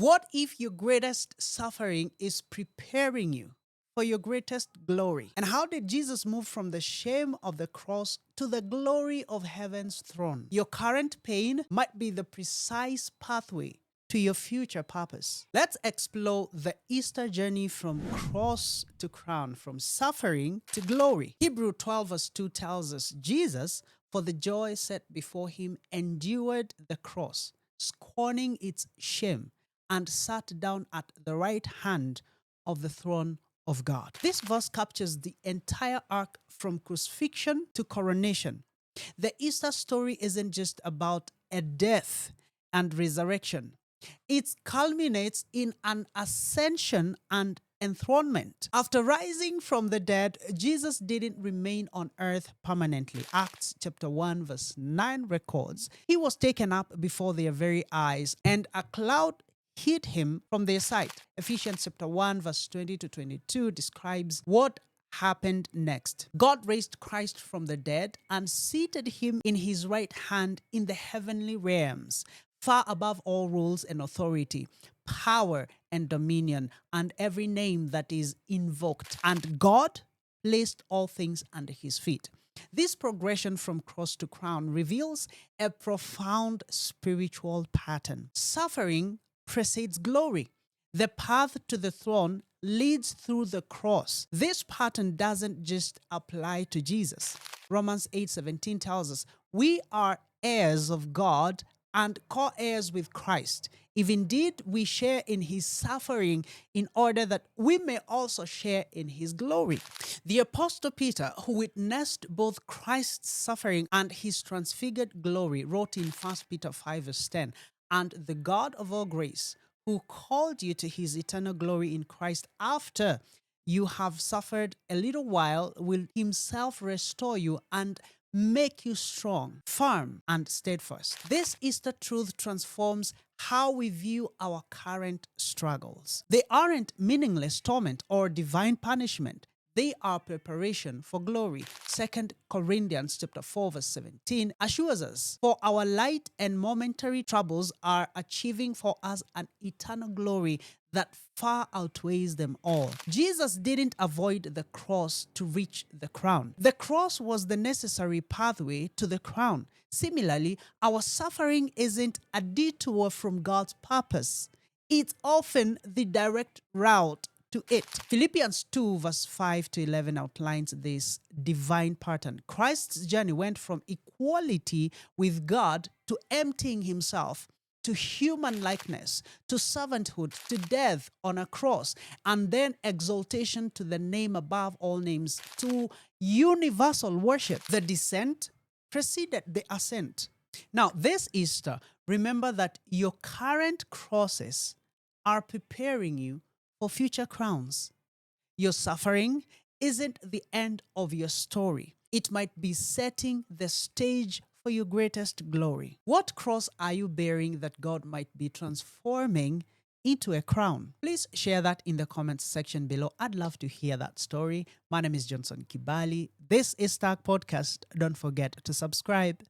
What if your greatest suffering is preparing you for your greatest glory? And how did Jesus move from the shame of the cross to the glory of heaven's throne? Your current pain might be the precise pathway to your future purpose. Let's explore the Easter journey from cross to crown, from suffering to glory. Hebrew 12 verse 2 tells us Jesus, for the joy set before him, endured the cross, scorning its shame, and sat down at the right hand of the throne of God. This verse captures the entire arc from crucifixion to coronation. The Easter story isn't just about a death and resurrection. It culminates in an ascension and enthronement. After rising from the dead, Jesus didn't remain on earth permanently. Acts chapter 1 verse 9 records, he was taken up before their very eyes, and a cloud hid him from their sight. Ephesians chapter 1 verse 20 to 22 describes what happened next. God raised Christ from the dead and seated him in his right hand in the heavenly realms, far above all rules and authority, power and dominion, and every name that is invoked. And God placed all things under his feet. This progression from cross to crown reveals a profound spiritual pattern. Suffering precedes glory. The path to the throne leads through the cross. This pattern doesn't just apply to Jesus. Romans 8:17 tells us, we are heirs of God and co-heirs with Christ, if indeed we share in his suffering, in order that we may also share in his glory. The Apostle Peter, who witnessed both Christ's suffering and his transfigured glory, wrote in 1 Peter 5 verse 10, and the God of all grace, who called you to his eternal glory in Christ after you have suffered a little while, will himself restore you and make you strong, firm, and steadfast. This Easter truth transforms how we view our current struggles. They aren't meaningless torment or divine punishment. They are preparation for glory. 2 Corinthians chapter 4 verse 17 assures us, for our light and momentary troubles are achieving for us an eternal glory that far outweighs them all. Jesus didn't avoid the cross to reach the crown. The cross was the necessary pathway to the crown. Similarly, our suffering isn't a detour from God's purpose. It's often the direct route to it. Philippians 2 verse 5 to 11 outlines this divine pattern. Christ's journey went from equality with God to emptying himself, to human likeness, to servanthood, to death on a cross, and then exaltation to the name above all names, to universal worship. The descent preceded the ascent. Now, this Easter, remember that your current crosses are preparing you for future crowns. Your suffering isn't the end of your story. It might be setting the stage for your greatest glory. What cross are you bearing that God might be transforming into a crown? Please share that in the comments section below. I'd love to hear that story. My name is Johnson Kibali. This is T.U.G Podcast. Don't forget to subscribe.